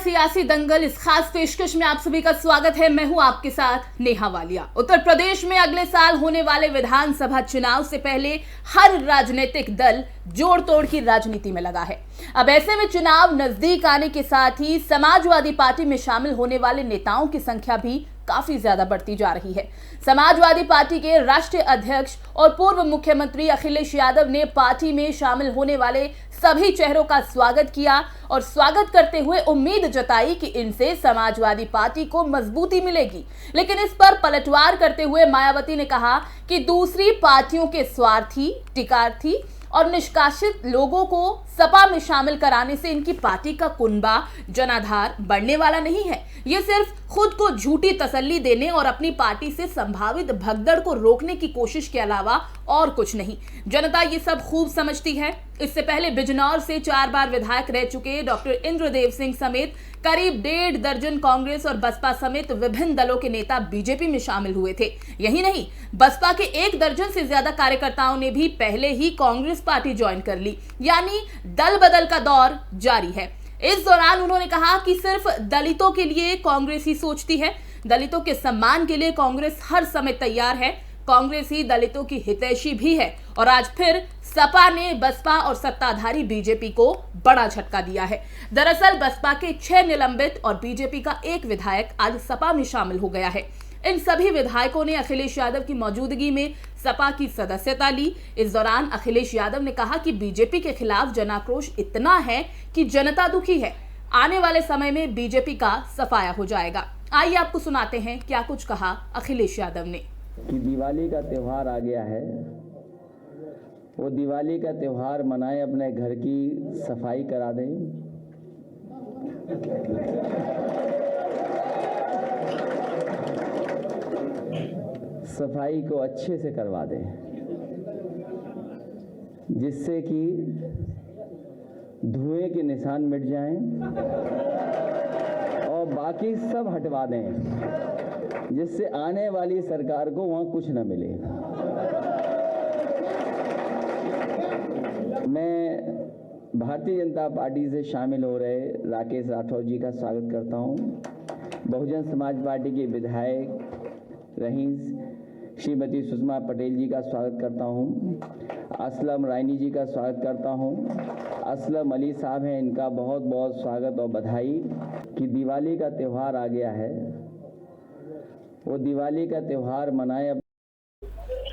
सियासी दंगल इस खास पेशकश में आप सभी का स्वागत है। मैं हूं आपके साथ नेहा वालिया। उत्तर प्रदेश में अगले साल होने वाले विधानसभा चुनाव से पहले हर राजनीतिक दल जोड़ तोड़ की राजनीति में लगा है। अब ऐसे में चुनाव नजदीक आने के साथ ही समाजवादी पार्टी में शामिल होने वाले नेताओं की संख्या भी काफी ज्यादा बढ़ती जा रही है। समाजवादी पार्टी के राष्ट्रीय अध्यक्ष और पूर्व मुख्यमंत्री अखिलेश यादव ने पार्टी में शामिल होने वाले सभी चेहरों का स्वागत किया और स्वागत करते हुए उम्मीद जताई कि इनसे समाजवादी पार्टी को मजबूती मिलेगी। लेकिन इस पर पलटवार करते हुए मायावती ने कहा कि दूसरी पार्टियों के स्वार्थी, टिकार्थी और निष्कासित लोगों को सपा में शामिल कराने से इनकी पार्टी का कुनबा, जनाधार बढ़ने वाला नहीं है। ये सिर्फ खुद को झूठी तसल्ली देने और अपनी पार्टी से संभावित भगदड़ को रोकने की कोशिश के अलावा और कुछ नहीं। जनता ये सब खूब समझती है। इससे पहले बिजनौर से 4 बार विधायक रह चुके डॉक्टर इंद्रदेव सिंह समेत करीब 1.5 दर्जन कांग्रेस और बसपा समेत विभिन्न दलों के नेता बीजेपी में शामिल हुए थे। यही नहीं, बसपा के 1 दर्जन से ज्यादा कार्यकर्ताओं ने भी पहले ही कांग्रेस पार्टी ज्वाइन कर ली, यानी दल बदल का दौर जारी है। इस दौरान उन्होंने कहा कि सिर्फ दलितों के लिए कांग्रेस ही सोचती है, दलितों के सम्मान के लिए कांग्रेस हर समय तैयार है, कांग्रेस ही दलितों की हितैषी भी है। और आज फिर सपा ने बसपा और सत्ताधारी बीजेपी को बड़ा झटका दिया है। दरअसल बसपा के 6 निलंबित और बीजेपी का 1 विधायक आज सपा में शामिल हो गया है। इन सभी विधायकों ने अखिलेश यादव की मौजूदगी में सपा की सदस्यता ली। इस दौरान अखिलेश यादव ने कहा कि बीजेपी के खिलाफ जनाक्रोश इतना है कि जनता दुखी है। आने वाले समय में बीजेपी का सफाया हो जाएगा। आइए आपको सुनाते हैं क्या कुछ कहा अखिलेश यादव ने। कि दिवाली का त्यौहार आ गया है, वो दिवाली का त्यौहार मनाएं, अपने घर की सफाई करा दें। सफाई को अच्छे से करवा दें, जिससे कि धुएं के निशान मिट जाएं और बाकी सब हटवा दें, जिससे आने वाली सरकार को वहां कुछ न मिले। मैं भारतीय जनता पार्टी से शामिल हो रहे राकेश राठौर जी का स्वागत करता हूं। बहुजन समाज पार्टी के विधायक रही श्रीमती सुषमा पटेल जी का स्वागत करता हूं। असलम रायनी जी का स्वागत करता हूं। असलम अली साहब हैं, इनका बहुत बहुत स्वागत और बधाई। कि दिवाली का त्यौहार आ गया है, वो दिवाली का त्यौहार मनाएं।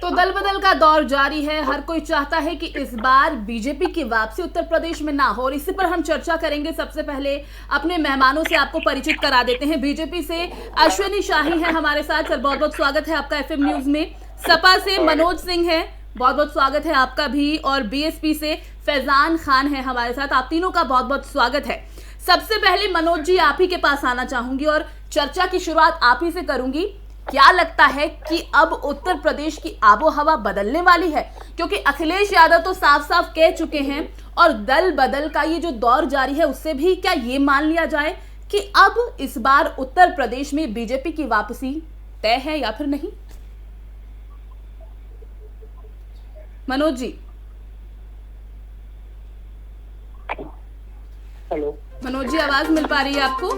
तो दल बदल का दौर जारी है। हर कोई चाहता है कि इस बार बीजेपी की वापसी उत्तर प्रदेश में ना हो और इसी पर हम चर्चा करेंगे। सबसे पहले अपने मेहमानों से आपको परिचित करा देते हैं। बीजेपी से अश्विनी शाही है हमारे साथ। सर, बहुत बहुत स्वागत है आपका एफएम न्यूज में। सपा से मनोज सिंह है, बहुत बहुत स्वागत है आपका भी। और बीएसपी से फैजान खान है हमारे साथ। आप तीनों का बहुत बहुत स्वागत है। सबसे पहले मनोज जी, आप ही के पास आना चाहूंगी और चर्चा की शुरुआत आप ही से करूंगी। क्या लगता है कि अब उत्तर प्रदेश की आबोहवा बदलने वाली है? क्योंकि अखिलेश यादव तो साफ साफ कह चुके हैं और दल बदल का ये जो दौर जारी है उससे भी क्या ये मान लिया जाए कि अब इस बार उत्तर प्रदेश में बीजेपी की वापसी तय है या फिर नहीं? मनोज जी। हेलो मनोज जी, आवाज मिल पा रही है आपको?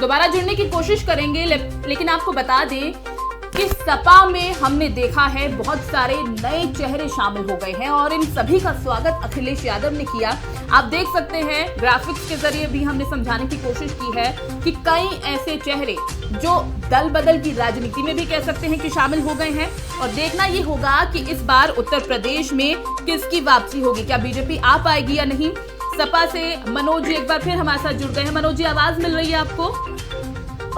दोबारा जुड़ने की कोशिश करेंगे, लेकिन आपको बता दें कि सपा में हमने देखा है बहुत सारे नए चेहरे शामिल हो गए हैं और इन सभी का स्वागत अखिलेश यादव ने किया। आप देख सकते हैं, ग्राफिक्स के जरिए भी हमने समझाने की कोशिश की है कि कई ऐसे चेहरे जो दल बदल की राजनीति में भी कह सकते हैं कि शामिल हो गए हैं। और देखना ये होगा कि इस बार उत्तर प्रदेश में किसकी वापसी होगी, क्या बीजेपी आ पाएगी या नहीं। सपा से मनोज जी एक बार फिर हमारे साथ जुड़ गए हैं। मनोज जी, आवाज मिल रही है आपको?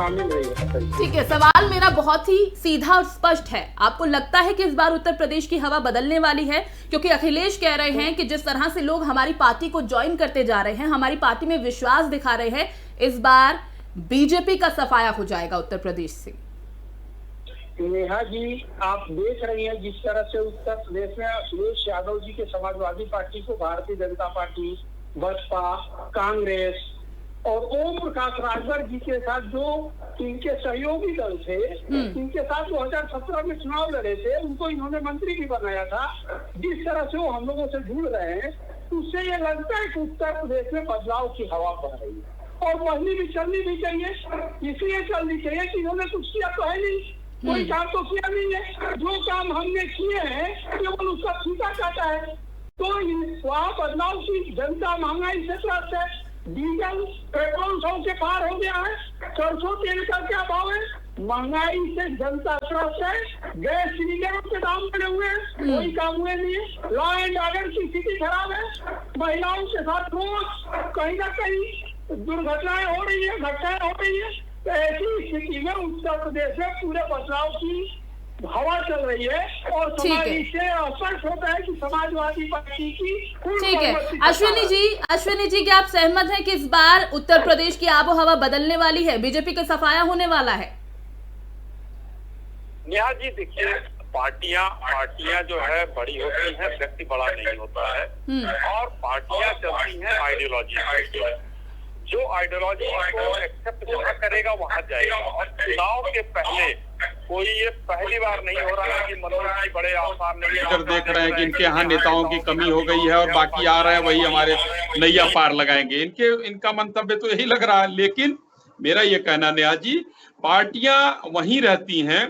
मिल रही है। ठीक है, सवाल मेरा बहुत ही सीधा और स्पष्ट है। आपको लगता है कि इस बार उत्तर प्रदेश की हवा बदलने वाली है? क्योंकि अखिलेश कह रहे हैं कि जिस तरह से लोग हमारी पार्टी को ज्वाइन करते जा रहे हैं, हमारी पार्टी में विश्वास दिखा रहे हैं, इस बार बीजेपी का सफाया हो जाएगा उत्तर प्रदेश से। नेहा जी, आप देख रही हैं जिस तरह से उत्तर प्रदेश में अखिलेश यादव जी के समाजवादी पार्टी को भारतीय जनता पार्टी, बसपा, कांग्रेस और ओम प्रकाश राजभर जी के साथ जो इनके सहयोगी दल थे, इनके साथ 2017 में चुनाव लड़े थे, उनको इन्होंने मंत्री भी बनाया था। जिस तरह से वो हम लोगों से जुड़ रहे हैं, उससे ये लगता है कि उत्तर प्रदेश में बदलाव की हवा बह रही है और बढ़नी भी, चलनी भी चाहिए। इसलिए चलनी चाहिए कि इन्होंने कुछ किया तो है नहीं, कोई काम तो किया नहीं है। जो काम हमने किए हैं केवल उसका फीता काटा है। तो वहाँ बदलाव की जनता महंगाई से त्रस्त है। डीजल पेट्रोल 100 के पार हो गया है। सरसों तेल का क्या भाव है? महंगाई से जनता त्रस्त है। गैस सिलेंडरों के दाम बढ़े हुए हैं, कोई काम हुए नहीं है। लॉ एंड ऑर्डर की स्थिति खराब है। महिलाओं के साथ रोज कहीं ना कहीं दुर्घटनाएं हो रही है, घटनाएं हो रही है। तो ऐसी स्थिति में उत्तर प्रदेश में पूरे बदलाव की हवा चल रही है और समाज इससे स्पष्ट होता है कि समाजवादी पार्टी की। ठीक है अश्विनी जी क्या आप सहमत हैं कि इस बार उत्तर प्रदेश की आबो हवा बदलने वाली है, बीजेपी का सफाया होने वाला है? नेहा जी देखिए, पार्टियां जो है बड़ी होती हैं, व्यक्ति बड़ा नहीं होता है। और पार्टियां चलती हैं आइडियोलॉजी, जो आइडियोलॉजी को एक्सेप्ट जहाँ करेगा वहां जाएगा। और चुनाव के पहले कोई ये पहली बार नहीं हो रहा है कि मनोज जी बड़े आसार नहीं देख रहे हैं कि इनके यहाँ नेताओं की कमी हो गई है और बाकी आ रहे हैं वही हमारे नैया पार लगाएंगे। इनका मंतव्य तो यही लग रहा है। लेकिन मेरा ये कहना नेहा जी, पार्टियां वहीं रहती हैं,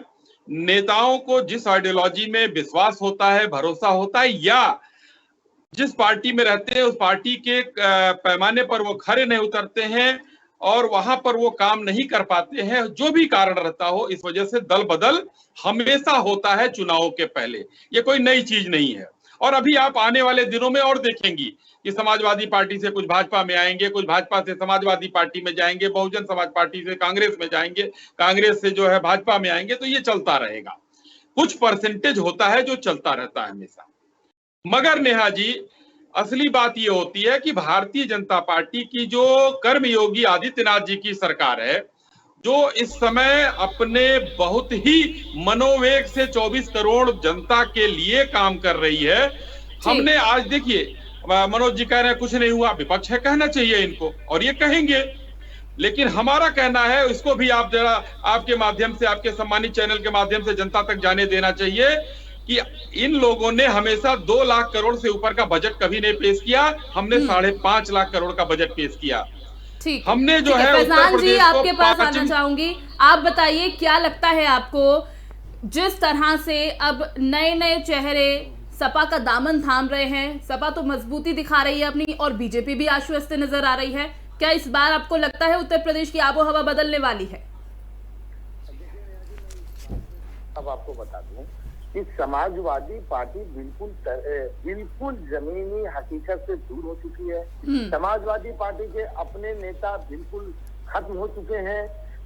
नेताओं को जिस आइडियोलॉजी में विश्वास होता है, भरोसा होता है, या जिस पार्टी में रहते हैं उस पार्टी के पैमाने पर वो खरे नहीं उतरते हैं और वहां पर वो काम नहीं कर पाते हैं, जो भी कारण रहता हो, इस वजह से दल बदल हमेशा होता है चुनावों के पहले। ये कोई नई चीज नहीं है। और अभी आप आने वाले दिनों में और देखेंगी कि समाजवादी पार्टी से कुछ भाजपा में आएंगे, कुछ भाजपा से समाजवादी पार्टी में जाएंगे, बहुजन समाज पार्टी से कांग्रेस में जाएंगे, कांग्रेस से जो है भाजपा में आएंगे। तो ये चलता रहेगा। कुछ परसेंटेज होता है जो चलता रहता है हमेशा। मगर नेहा जी, असली बात ये होती है कि भारतीय जनता पार्टी की जो कर्मयोगी आदित्यनाथ जी की सरकार है, जो इस समय अपने बहुत ही मनोवेग से 24 करोड़ जनता के लिए काम कर रही है। हमने आज देखिए, मनोज जी कह रहे हैं कुछ नहीं हुआ, विपक्ष है, कहना चाहिए इनको और ये कहेंगे। लेकिन हमारा कहना है, इसको भी आप जरा आपके माध्यम से, आपके सम्मानित चैनल के माध्यम से जनता तक जाने देना चाहिए कि इन लोगों ने हमेशा 2 लाख करोड़ से ऊपर का बजट कभी नहीं पेश किया। हमने 5.5 लाख करोड़ का बजट पेश किया। ठीक, हमने जो है फैजान जी आपके पास आना चाहूंगी। आप बताइए क्या लगता है आपको, जिस तरह से अब नए नए चेहरे सपा का दामन थाम रहे हैं, सपा तो मजबूती दिखा रही है अपनी और बीजेपी भी आश्वस्त नजर आ रही है, क्या इस बार आपको लगता है उत्तर प्रदेश की आबो हवा बदलने वाली है? अब आपको बता दूं कि समाजवादी पार्टी बिल्कुल जमीनी हकीकत से दूर हो चुकी है। समाजवादी पार्टी के अपने नेता बिल्कुल खत्म हो चुके हैं,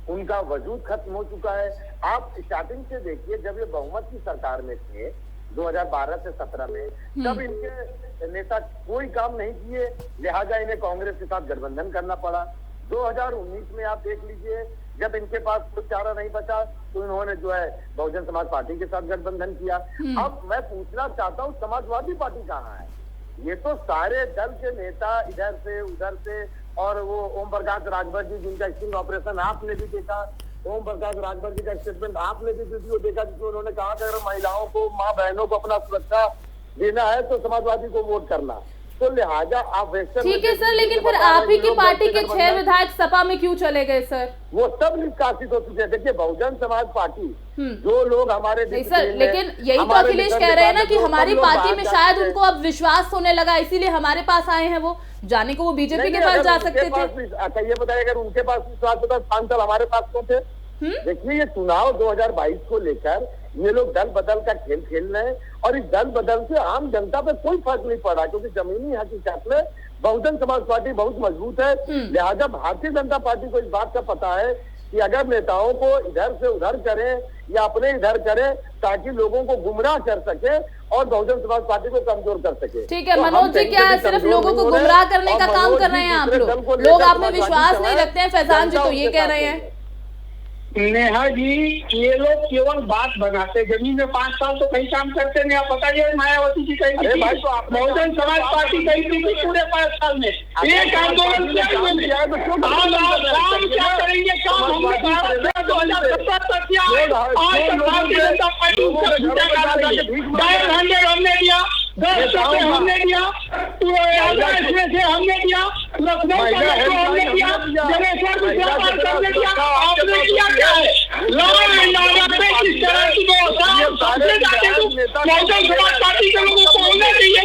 उनका वजूद खत्म हो चुका है। आप स्टार्टिंग से देखिए, जब ये बहुमत की सरकार में थे 2012 से 17 में, तब इनके नेता कोई काम नहीं किए, लिहाजा इन्हें कांग्रेस के साथ गठबंधन करना पड़ा। 2019 में आप देख लीजिए, जब इनके पास कोई चारा नहीं बचा तो इन्होंने जो है बहुजन समाज पार्टी के साथ गठबंधन किया। अब मैं पूछना चाहता हूँ, समाजवादी पार्टी कहाँ है? ये तो सारे दल के नेता इधर से उधर से, और वो ओम प्रकाश राजभर जी जिनका स्टिंग ऑपरेशन आपने भी देखा, ओम प्रकाश राजभर जी का स्टेटमेंट आपने भी वीडियो देखा, जिसमें उन्होंने कहा कि अगर महिलाओं को, माँ बहनों को अपना सुरक्षा देना है तो समाजवादी को वोट करना। तो लिहाजा आप ठीक है सर, लेकिन फिर आप ही की पार्टी के 6 विधायक सपा में क्यों चले गए सर? वो सब निष्कासित हो चुके हैं। देखिए, बहुजन समाज पार्टी जो लोग हमारे नहीं सर, लेकिन यही तो अखिलेश कह रहे हैं ना कि हमारी पार्टी में शायद उनको अब विश्वास होने लगा, इसीलिए हमारे पास आए हैं। वो जाने को वो बीजेपी के पास जा सकते थे। अच्छा ये बताइए, अगर उनके पास विश्वास होता, सांसद हमारे पास क्यों थे? देखिए, ये चुनाव 2022 को लेकर ये लोग दल बदल का खेल खेल रहे हैं और इस दल बदल से आम जनता पे कोई फर्क नहीं पड़ा, क्योंकि जमीनी हकीकत में बहुजन समाज पार्टी बहुत मजबूत है। लिहाजा भारतीय जनता पार्टी को इस बात का पता है कि अगर नेताओं को इधर से उधर करें या अपने इधर करें ताकि लोगों को गुमराह कर सके और बहुजन समाज पार्टी को कमजोर कर सके। ठीक है मनोज जी, क्या सिर्फ लोगों को गुमराह करने का काम कर रहे हैं आप लोग आप में विश्वास नहीं रखते हैं? फैजान जी तो ये कह रहे हैं। नेहा जी, ये लोग केवल बात बनाते, जमीन में 5 साल तो कहीं काम करते नहीं। आप बताइए, मायावती जी कही थी, बहुजन समाज पार्टी कही थी कि पूरे 5 साल में एक आंदोलन क्या करेंगे, काम हमने 2017 तक किया, आज तक भारतीय जनता पार्टी हमने दिया, 10 हमने दिया, हमने दिया, लखनऊ हमने दिया, जनेश्वर हमने दिया। आपने किया क्या है? पे किस तरह की व्यवस्था बहुजन समाज पार्टी के लोगों को होना चाहिए,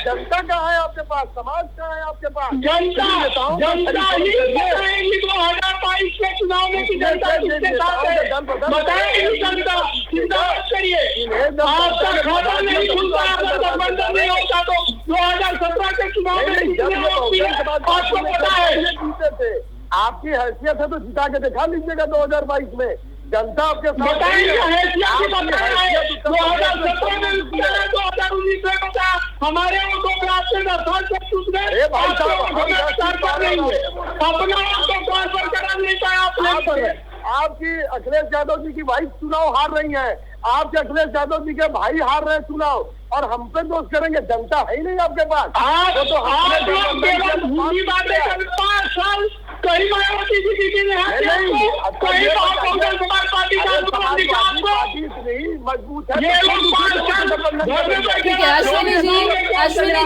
जनता कहाँ है आपके पास, समाज कहाँ है आपके पास? जनता ही 2022 के चुनाव में की जनता किसके साथ है बताएंगे। जनता चिंता करिए, आपका खाता नहीं खुलता, आपका गठबंधन नहीं होता तो 2017 के चुनाव में आपको पता है। आपकी हैसियत है तो जिता के दिखा लीजिएगा 2022 में। जनता आपके साथ 2017 में 2019 में बताया, हमारे वोटों पे आपके दर्शन से टूट गए, अपना आपको ट्रांसफर करा नहीं पाया आपने। आपकी अखिलेश यादव जी की वाइफ चुनाव हार रही है, आपके अखिलेश यादव जी के भाई हार रहे हैं चुनाव, और हम पे दोष करेंगे? जनता है ही नहीं आपके पास। भूमि बातें कर 5 साल कहीं मायावती जी की कहीं बहुजन समाज पार्टी का मजबूत है। ठीक है अश्विनी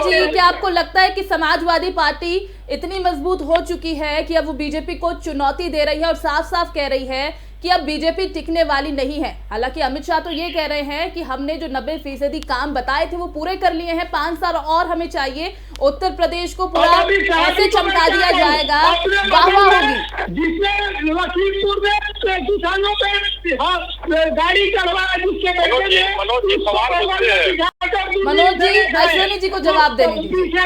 जी, क्या आपको लगता है कि समाजवादी पार्टी इतनी मजबूत हो चुकी है कि अब वो बीजेपी को चुनौती दे रही है और साफ साफ कह रही है कि अब बीजेपी टिकने वाली नहीं है? हालांकि अमित शाह तो ये कह रहे हैं कि हमने जो 90% काम बताए थे वो पूरे कर लिए हैं, 5 साल और हमें चाहिए, उत्तर प्रदेश को पूरा ऐसे चमका दिया जाएगा, वाहवाह होगी। जिसने लखीमपुर में किसानों पे गाड़ी चढ़वाया, जिसके मनोज जी अश्विनी जी को जवाब देने दीजिए।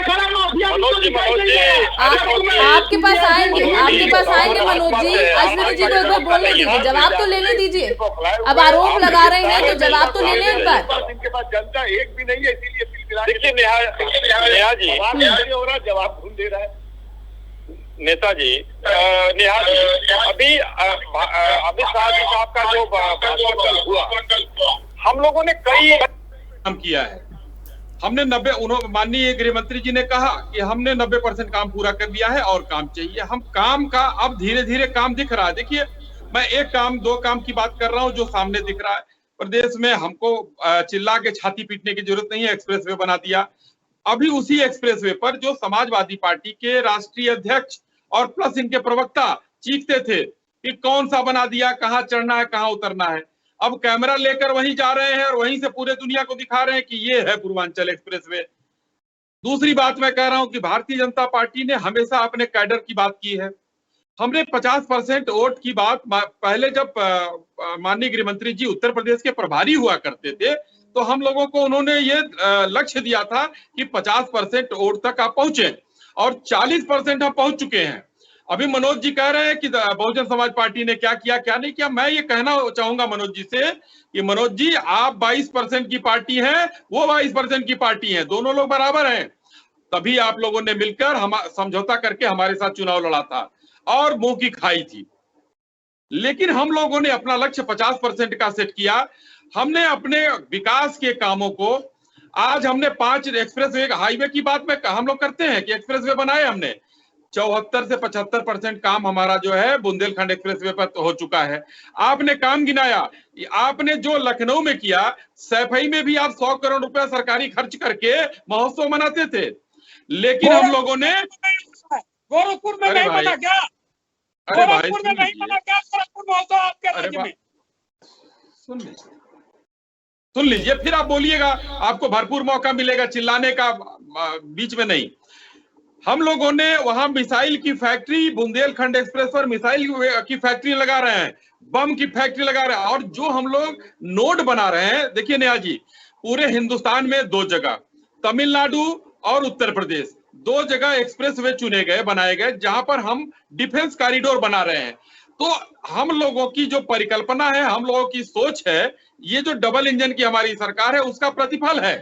आपके पास आएंगे मनोज जी, अश्विनी जी को एक बार बोलने दीजिए, जवाब तो लेने दीजिए। अब आरोप लगा रहे हैं तो जवाब तो ले लें एक बार। इनके पास जनता एक भी नहीं है, इसीलिए देखिए नेहा जी हो रहा, जवाब ढूंढ दे रहा है। नेताजी नेहा जी, अभी अमित शाह जी साहब का जो भाषण हुआ, हम लोगों ने कई काम किया है। हमने माननीय गृह मंत्री जी ने कहा कि हमने 90% काम पूरा कर लिया है और काम चाहिए। हम काम का अब धीरे धीरे काम दिख रहा है। देखिए, मैं 1 काम 2 काम की बात कर रहा हूं जो सामने दिख रहा है। प्रदेश में हमको चिल्ला के छाती पीटने की जरूरत नहीं है, एक्सप्रेसवे बना दिया। अभी उसी एक्सप्रेसवे पर जो समाजवादी पार्टी के राष्ट्रीय अध्यक्ष और प्लस इनके प्रवक्ता चीखते थे कि कौन सा बना दिया, कहां चढ़ना है, कहां उतरना है, अब कैमरा लेकर वहीं जा रहे हैं और वहीं से पूरे दुनिया को दिखा रहे हैं कि ये है पूर्वांचल एक्सप्रेसवे। दूसरी बात मैं कह रहा हूं कि भारतीय जनता पार्टी ने हमेशा अपने कैडर की बात की है। हमने 50% वोट की बात पहले जब माननीय गृह मंत्री जी उत्तर प्रदेश के प्रभारी हुआ करते थे तो हम लोगों को उन्होंने ये लक्ष्य दिया था कि 50% वोट तक आप पहुंचे और 40% हम पहुंच चुके हैं। अभी मनोज जी कह रहे हैं कि बहुजन समाज पार्टी ने क्या किया क्या नहीं किया। मैं ये कहना चाहूंगा मनोज जी से कि मनोज जी, आप 22% की पार्टी हैं, वो 22% की पार्टी है, दोनों लोग बराबर हैं। तभी आप लोगों ने मिलकर हम समझौता करके हमारे साथ चुनाव लड़ा था और मुंह की खाई थी। लेकिन हम लोगों ने अपना लक्ष्य 50% का सेट किया। हमने अपने विकास के कामों को, आज हमने 5 एक्सप्रेसवे हाईवे की बात में हम लोग करते हैं कि एक्सप्रेसवे बनाए हमने, 74 से 75% काम हमारा जो है बुंदेलखंड एक्सप्रेसवे पर हो चुका है। आपने काम गिनाया, आपने जो लखनऊ में किया, सैफई में भी आप 100 करोड़ रुपया सरकारी खर्च करके महोत्सव मनाते थे। लेकिन हम लोगों ने गोरखपुर में नहीं बना क्या? गोरखपुर में नहीं बना क्या? गोरखपुर महोत्सव आपके राज्य में। सुन लीजिए, फिर आप बोलिएगा, आपको भरपूर मौका मिलेगा चिल्लाने का, बीच में नहीं। हम लोगों ने वहां मिसाइल की फैक्ट्री, बुंदेलखंड एक्सप्रेस पर मिसाइल की फैक्ट्री लगा रहे हैं, बम की फैक्ट्री लगा रहे हैं, और जो हम लोग नोड बना रहे हैं। देखिए नेहा जी, पूरे हिंदुस्तान में 2 जगह, तमिलनाडु और उत्तर प्रदेश, 2 जगह एक्सप्रेसवे चुने गए, बनाए गए, जहां पर हम डिफेंस कॉरिडोर बना रहे हैं। तो हम लोगों की जो परिकल्पना है, हम लोगों की सोच है, ये जो डबल इंजन की हमारी सरकार है उसका प्रतिफल है।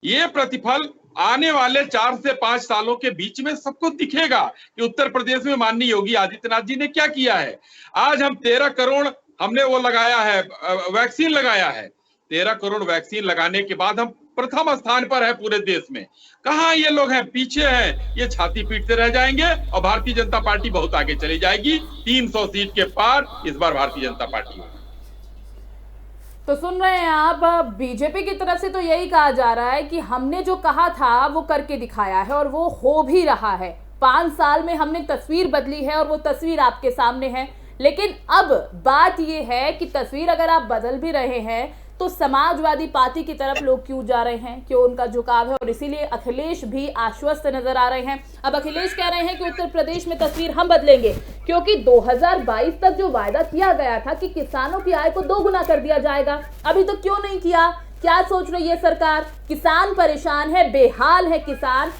ये प्रतिफल आने वाले 4 से 5 सालों के बीच में सबको दिखेगा कि उत्तर प्रदेश में माननीय योगी आदित्यनाथ जी ने क्या किया है। आज हम 13 करोड़ हमने वो लगाया है, वैक्सीन लगाया है। 13 करोड़ वैक्सीन लगाने के बाद हम प्रथम स्थान पर है पूरे देश में। कहां ये लोग हैं? पीछे हैं। ये छाती पीटते रह जाएंगे और भारतीय जनता पार्टी बहुत आगे चली जाएगी। 300 सीट के पार इस बार भारतीय जनता पार्टी होगी। तो सुन रहे हैं आप, बीजेपी की तरफ से तो यही कहा जा रहा है कि हमने जो कहा था वो करके दिखाया है और वो हो भी रहा है। 5 साल में हमने तस्वीर बदली है और वो तस्वीर आपके सामने है। लेकिन अब बात ये है कि तस्वीर अगर आप बदल भी रहे हैं तो समाजवादी पार्टी की तरफ लोग क्यों जा रहे हैं, क्यों उनका झुकाव है, और इसीलिए अखिलेश भी आश्वस्त नजर आ रहे हैं। अब अखिलेश कह रहे हैं कि उत्तर प्रदेश में तस्वीर हम बदलेंगे, क्योंकि 2022 तक जो वायदा किया गया था कि किसानों की आय को 2 गुना कर दिया जाएगा, अभी तो क्यों नहीं किया? क्या सोच रही है सरकार? किसान परेशान है, बेहाल है किसान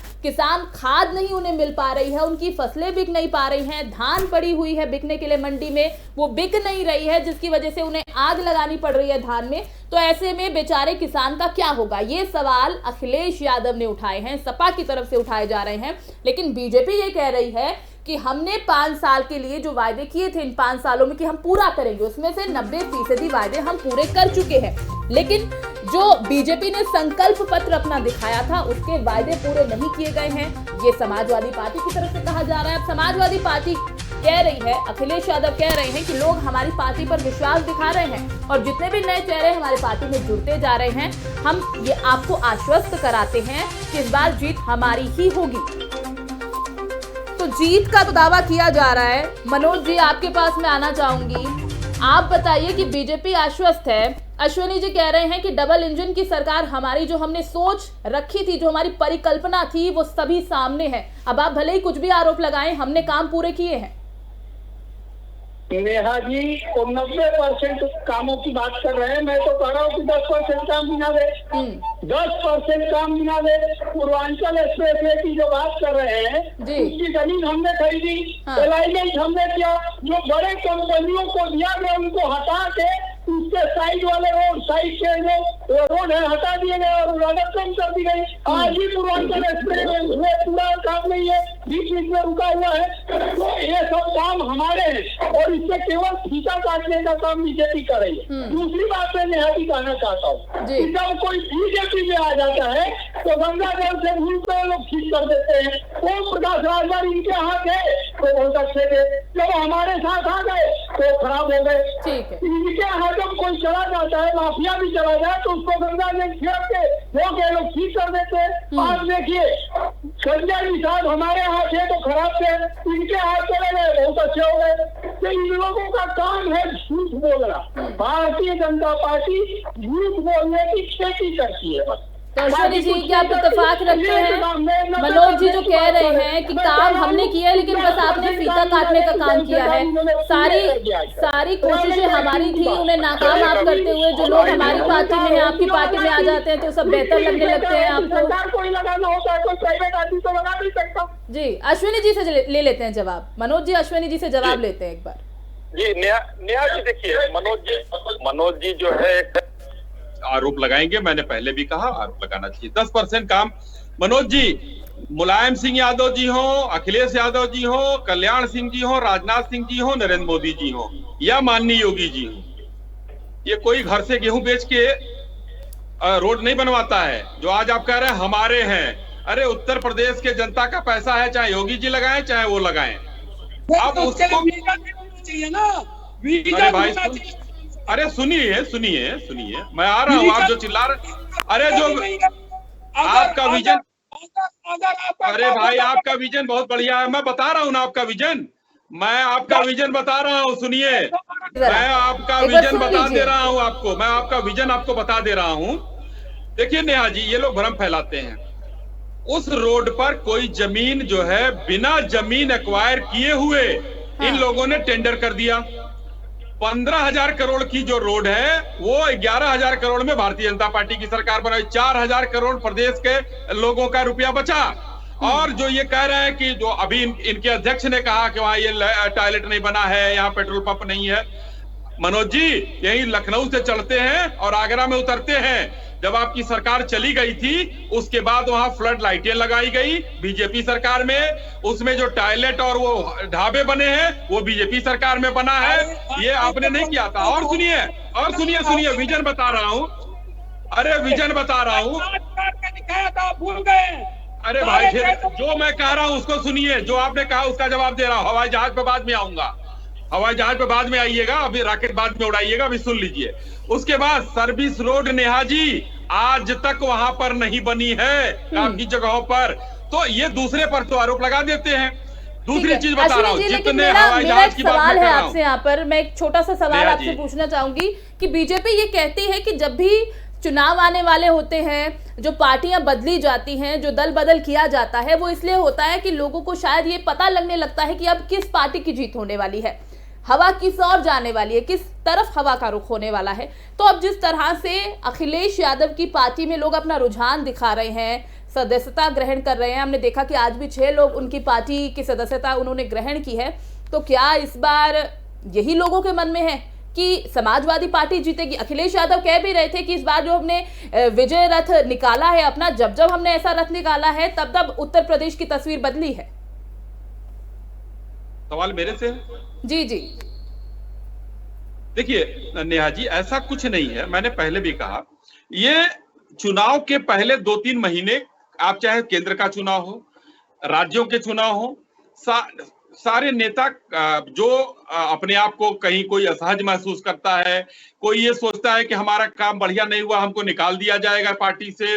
खाद नहीं उन्हें मिल पा रही है, उनकी फसलें बिक नहीं पा रही हैं, धान पड़ी हुई है बिकने के लिए मंडी में, वो बिक नहीं रही है, जिसकी वजह से उन्हें आग लगानी पड़ रही है धान में। तो ऐसे में बेचारे किसान का क्या होगा? ये सवाल अखिलेश यादव ने उठाए हैं, सपा की तरफ से उठाए जा रहे हैं। लेकिन बीजेपी ये कह रही है कि हमने 5 साल के लिए जो वायदे किए थे इन 5 सालों में कि हम पूरा करेंगे, उसमें से 90% वायदे हम पूरे कर चुके हैं। लेकिन जो बीजेपी ने संकल्प पत्र अपना दिखाया था उसके वायदे पूरे नहीं किए गए हैं, ये समाजवादी पार्टी की तरफ से कहा जा रहा है। अब समाजवादी पार्टी कह रही है, अखिलेश यादव कह रहे हैं कि लोग हमारी पार्टी पर विश्वास दिखा रहे हैं और जितने भी नए चेहरे हमारे पार्टी में जुड़ते जा रहे हैं, हम ये आपको आश्वस्त कराते हैं कि इस बार जीत हमारी ही होगी। तो जीत का तो दावा किया जा रहा है। मनोज जी, आपके पास मैं आना चाहूंगी। आप बताइए कि बीजेपी आश्वस्त है, अश्विनी जी कह रहे हैं कि डबल इंजन की सरकार हमारी, जो हमने सोच रखी थी, जो हमारी परिकल्पना थी, वो सभी सामने है। अब आप भले ही कुछ भी आरोप लगाएं, हमने काम पूरे किए हैं। नेहा जी, वो 90% कामों की बात कर रहे हैं। मैं तो कह रहा हूँ कि 10% काम गिना दे, 10% काम गिना दे। पूर्वांचल एक्सप्रेसवे की जो बात कर रहे हैं, उसकी जमीन हमने खरीदी, अलाइनमेंट हमने किया, जो बड़े कंपनियों को दिया गया उनको हटा के उसके साइड वाले रोड, साइड के जो रोड है हटा दिए गए और लागत कम कर दी गई। आज भी पूर्वांचल एक्सप्रेसवे पूरा काम नहीं है, बीच बीच में रुका हुआ है। तो ये सब काम हमारे हैं और इससे केवल फीता काटने का काम बीजेपी कर रही है। दूसरी बात मैं नेहा जी कहना चाहता हूँ कि जब कोई बीजेपी में आ जाता है तो गंगा जल से भूलते लोग ठीक कर देते हैं। ओम प्रकाश राजभर इनके हाथ है तो बहुत अच्छे थे, जब हमारे साथ आ गए तो खराब हो गए। इनके हाथ जब कोई चला जाता है, माफिया भी चला जाए, तो उसको गंगा जल छिड़क के वो लोग ठीक कर देते हैं। आज देखिए, संजय निषाद हमारे हाथ है तो खराब थे, इनके हाथ चले गए बहुत अच्छे हो गए। तो इन लोगों का काम है झूठ बोलना। भारतीय जनता पार्टी झूठ बोलने की खेती करती है बस। तो अश्विनी जी, क्या आप इत्तेफाक रखते हैं मनोज जी जो कह रहे हैं कि काम हमने किया है लेकिन बस आपने फीता काटने का काम किया है? सारी कोशिशें हमारी थी, उन्हें नाकाम आप करते हुए जो लोग हमारी पार्टी में हैं, आपकी पार्टी में आ जाते हैं तो सब बेहतर लगने लगते हैं आपको। कोई लगाना होता है, कोई प्राइवेट आदमी तो लगा नहीं सकता। जी, अश्विनी जी से ले लेते हैं जवाब। मनोज जी, अश्विनी जी से जवाब लेते हैं एक बार। जी नेहा जी, देखिए मनोज जी जो है आरोप लगाएंगे, मैंने पहले भी कहा आरोप लगाना चाहिए। 10% काम मनोज जी, मुलायम सिंह यादव जी हो, अखिलेश यादव जी हो, कल्याण सिंह जी हो, राजनाथ सिंह जी हो, नरेंद्र मोदी जी हो या माननीय योगी जी हो, ये कोई घर से गेहूं बेच के रोड नहीं बनवाता है। जो आज आप कह रहे हैं हमारे हैं, अरे उत्तर प्रदेश के जनता का पैसा है, चाहे योगी जी लगाएं चाहे वो लगाएं। अब उसको चाहिए ना, अरे भाई अरे सुनिए, मैं आ रहा हूँ। आप जो चिल्ला रहे, अरे जो आपका विजन, अरे भाई आपका विजन बहुत बढ़िया है, मैं बता रहा हूँ ना आपका विजन, मैं आपका विजन बता रहा हूँ। सुनिए, मैं आपका विजन बता दे रहा हूँ आपको, मैं आपका विजन आपको बता दे रहा हूँ। देखिए नेहा जी, ये लोग भ्रम फैलाते हैं। उस रोड पर कोई जमीन जो है बिना जमीन एक्वायर किए हुए इन लोगों ने टेंडर कर दिया। 15,000 करोड़ की जो रोड है वो 11,000 करोड़ में भारतीय जनता पार्टी की सरकार बनाई। 4,000 करोड़ प्रदेश के लोगों का रुपया बचा। और जो ये कह रहे हैं कि जो अभी इनके अध्यक्ष ने कहा कि वहां ये टॉयलेट नहीं बना है, यहाँ पेट्रोल पंप नहीं है। मनोज जी, यही लखनऊ से चढ़ते हैं और आगरा में उतरते हैं। जब आपकी सरकार चली गई थी उसके बाद वहां फ्लड लाइटें लगाई गई बीजेपी सरकार में, उसमें जो टॉयलेट और वो ढाबे बने हैं वो बीजेपी सरकार में बना है, ये आपने नहीं किया था। और सुनिए विजन बता रहा हूँ, अरे विजन बता रहा हूँ, दिखाया था, भूल गए। अरे भाई फिर जो मैं कह रहा हूँ उसको सुनिए, जो आपने कहा उसका जवाब दे रहा हूँ। हवाई जहाज पे बाद में आऊंगा, हवाई जहाज पे बाद में आइएगा, अभी रॉकेट बाद में उड़ाइएगा, अभी सुन लीजिए। उसके बाद सर्विस रोड नेहा जी आज तक वहां पर नहीं बनी है काफी जगहों पर, तो ये दूसरे पर तो आरोप लगा देते हैं। दूसरी चीज बता रहा हूँ, जितने हवाई जहाज की बात सवाल मैं है कर रहा आपसे, यहाँ पर मैं एक छोटा सा सवाल आपसे जी। पूछना चाहूंगी कि बीजेपी ये कहती है कि जब भी चुनाव आने वाले होते हैं, जो पार्टियां बदली जाती हैं, जो दल बदल किया जाता है, वो इसलिए होता है कि लोगों को शायद ये पता लगने लगता है कि अब किस पार्टी की जीत होने वाली है, हवा किस ओर जाने वाली है, किस तरफ हवा का रुख होने वाला है। तो अब जिस तरह से अखिलेश यादव की पार्टी में लोग अपना रुझान दिखा रहे हैं, सदस्यता ग्रहण कर रहे हैं, हमने देखा कि आज भी 6 लोग उनकी पार्टी की सदस्यता उन्होंने ग्रहण की है, तो क्या इस बार यही लोगों के मन में है कि समाजवादी पार्टी जीतेगी? अखिलेश यादव कह भी रहे थे कि इस बार जो हमने विजय रथ निकाला है अपना, जब हमने ऐसा रथ निकाला है तब उत्तर प्रदेश की तस्वीर बदली है। सवाल मेरे से? जी देखिए नेहा जी, ऐसा कुछ नहीं है, मैंने पहले भी कहा, ये चुनाव के पहले 2-3 महीने, आप चाहे केंद्र का चुनाव हो, राज्यों के चुनाव हो, सारे नेता जो अपने आप को कहीं कोई असहज महसूस करता है, कोई ये सोचता है कि हमारा काम बढ़िया नहीं हुआ, हमको निकाल दिया जाएगा पार्टी से,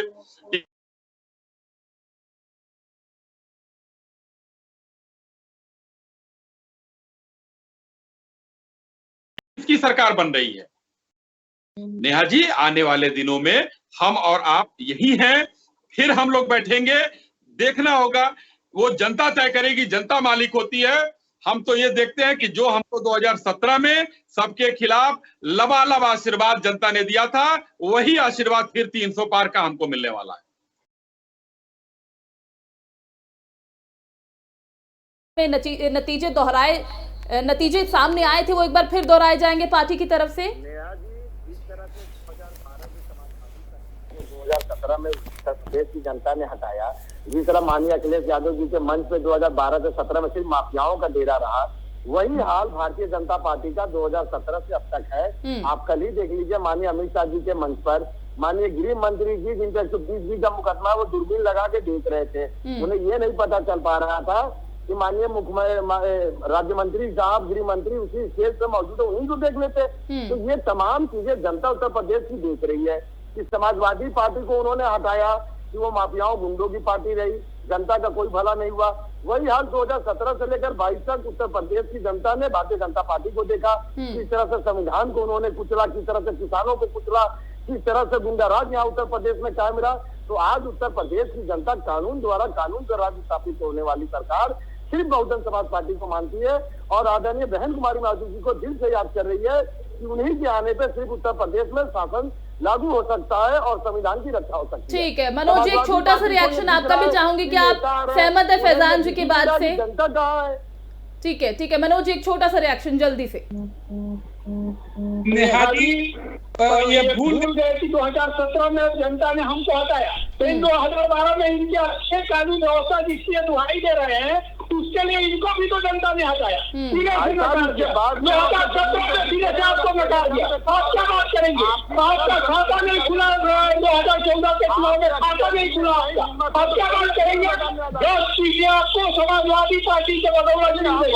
इसकी सरकार बन रही है। नेहा जी, आने वाले दिनों में हम और आप यही हैं, फिर हम लोग बैठेंगे, देखना होगा, वो जनता तय करेगी, जनता मालिक होती है। हम तो ये देखते हैं कि जो हमको 2017 में सबके खिलाफ लबालब आशीर्वाद जनता ने दिया था, वही आशीर्वाद फिर 300 पार का हमको मिलने वाला है। नतीजे दोहराए, नतीजे सामने आए थे, वो एक बार फिर दोहराए जाएंगे पार्टी की तरफ से। नेहा जी, जिस तरह से 2012 में समाजवादी 2017 में देश की जनता ने हटाया, जिस तरह माननीय अखिलेश यादव जी के मंच पे 2012 से 17 में सिर्फ माफियाओं का डेरा रहा, वही हाल भारतीय जनता पार्टी का 2017 से अब तक है। आप कल ही देख लीजिए, माननीय अमित शाह जी के मंच पर माननीय गृह मंत्री जी, जिन पर 120 का मुकदमा, वो दूरबीन लगा के देख रहे थे, उन्हें ये नहीं पता चल पा रहा था कि माननीय राज्य मंत्री साहब, गृह मंत्री उसी स्टेज पे मौजूद है, उन्हीं को देख लेते। तो ये तमाम चीजें जनता उत्तर प्रदेश की देख रही है कि समाजवादी पार्टी को उन्होंने हटाया कि वो माफियाओं गुंडों की पार्टी रही, जनता का कोई भला नहीं हुआ। वही हाल 2017 से लेकर 22 तक उत्तर प्रदेश की जनता ने भारतीय जनता पार्टी को देखा, किस तरह से संविधान को उन्होंने कुचला, किस तरह से किसानों को कुचला, किस तरह से गुंडाराज यहाँ उत्तर प्रदेश में कायम रहा। तो आज उत्तर प्रदेश की जनता कानून द्वारा कानून का राज स्थापित होने वाली सरकार सिर्फ बहुजन समाज पार्टी को मानती है, और आदरणीय बहन कुमारी माधु जी को दिल से याद कर रही है कि उन्हीं के आने पे सिर्फ उत्तर प्रदेश में शासन लागू हो सकता है और संविधान की रक्षा हो सकती है। ठीक है मनोज जी, एक छोटा सा रिएक्शन आपका भी चाहूंगी कि आप सहमत है फैजान जी की बात से? जनता कहाँ है? ठीक है मनोज जी, एक छोटा सा रिएक्शन जल्दी से। नेहा जी, ये भूल गए कि 2017 में जनता ने हमको हटाया, तो इन 2012 में इनके अच्छे कानून व्यवस्था जिसकी दुहाई दे रहे हैं, उसके लिए इनको भी तो जनता ने हटाया। सीधे से नकार दिया, 2017 में सीधे से आपको नकार दिया। आप क्या बात करेंगे? आपका खाता नहीं खुला, 2014 के चुनाव में खाता नहीं खुला आपका, आप क्या बात करेंगे? 10 चीजें आपको समाजवादी पार्टी के बदौलत मिल गई,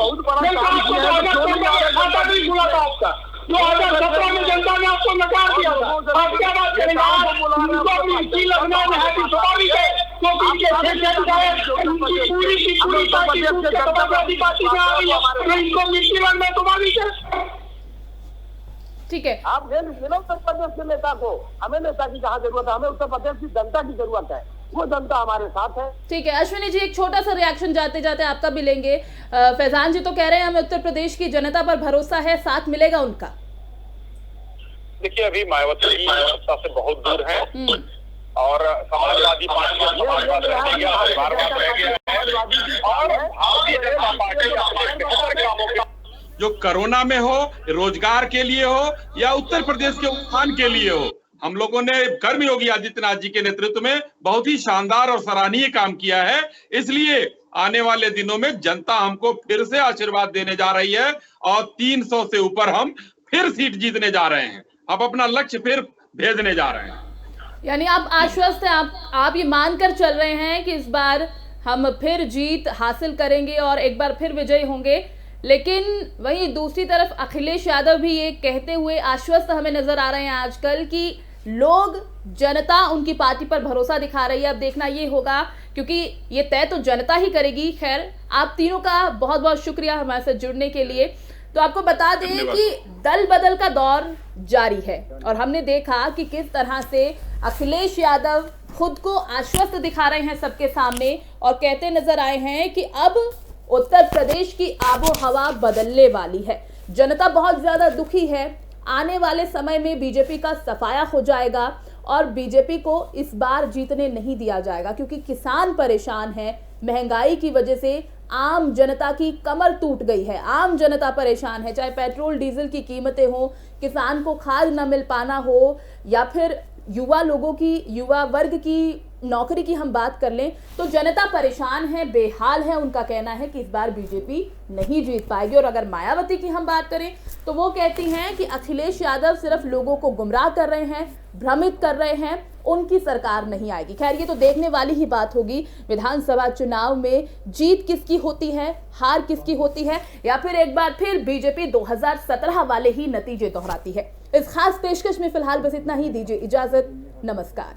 खाता नहीं खुला था आपका, 2017 में जनता ने आपको नकार दिया था। आप क्या बात करेंगे? लखनऊ है कि स्वाभाविक है, क्योंकि उनकी पूरी की पूरी पार्टी समाजवादी पार्टी में आ गई है, तो इनको मिट्टी बनना स्वाभाविक है। ठीक है, आप मिलो उत्तर प्रदेश के नेता को, हमें नेता की कहाँ जरूरत है, हमें उत्तर प्रदेश की जनता की जरूरत है, वो जनता हमारे साथ है। ठीक है अश्विनी जी, एक छोटा सा रिएक्शन जाते जाते आपका भी लेंगे। फैजान जी तो कह रहे हैं हमें उत्तर प्रदेश की जनता पर भरोसा है, साथ मिलेगा उनका। देखिए, अभी मायावती सत्ता से बहुत दूर है, और समाजवादी पार्टी समाजवाद रह गया, परिवारवाद रह गया है और भारतीय जनता पार्टी अपने बेहतर कामों के जो कोरोना में हो, रोजगार के लिए हो या उत्तर प्रदेश के उत्थान के लिए हो, हम लोगों ने कर्म योगी आदित्यनाथ जी के नेतृत्व में बहुत ही शानदार और सराहनीय काम किया है। इसलिए आने वाले दिनों में जनता हमको फिर से आशीर्वाद देने जा रही है और 300 से ऊपर हम फिर सीट जीतने जा रहे हैं। अब अपना लक्ष्य फिर भेजने जा रहे हैं। यानी आप आश्वस्त हैं, आप ये मानकर चल रहे हैं कि इस बार हम फिर जीत हासिल करेंगे और एक बार फिर विजयी होंगे। लेकिन वहीं दूसरी तरफ अखिलेश यादव भी ये कहते हुए आश्वस्त हमें नजर आ रहे हैं आजकल कि लोग, जनता उनकी पार्टी पर भरोसा दिखा रही है। अब देखना ये होगा, क्योंकि ये तय तो जनता ही करेगी। खैर, आप तीनों का बहुत बहुत शुक्रिया हमारे साथ जुड़ने के लिए। तो आपको बता दें कि दल बदल का दौर जारी है और हमने देखा कि किस तरह से अखिलेश यादव खुद को आश्वस्त दिखा रहे हैं सबके सामने और कहते नजर आए हैं कि अब उत्तर प्रदेश की आबो हवा बदलने वाली है। जनता बहुत ज्यादा दुखी है। आने वाले समय में बीजेपी का सफाया हो जाएगा और बीजेपी को इस बार जीतने नहीं दिया जाएगा, क्योंकि किसान परेशान है। महंगाई की वजह से आम जनता की कमर टूट गई है, आम जनता परेशान है। चाहे पेट्रोल डीजल की कीमतें हो, किसान को खाद न मिल पाना हो, या फिर युवा लोगों की, युवा वर्ग की नौकरी की हम बात कर लें तो जनता परेशान है, बेहाल है। उनका कहना है कि इस बार बीजेपी नहीं जीत पाएगी। और अगर मायावती की हम बात करें तो वो कहती हैं कि अखिलेश यादव सिर्फ लोगों को गुमराह कर रहे हैं, भ्रमित कर रहे हैं, उनकी सरकार नहीं आएगी। खैर, ये तो देखने वाली ही बात होगी विधानसभा चुनाव में जीत किसकी होती है, हार किसकी होती है, या फिर एक बार फिर बीजेपी 2017 वाले ही नतीजे दोहराती है। इस खास पेशकश में फिलहाल बस इतना ही। दीजिए इजाजत, नमस्कार।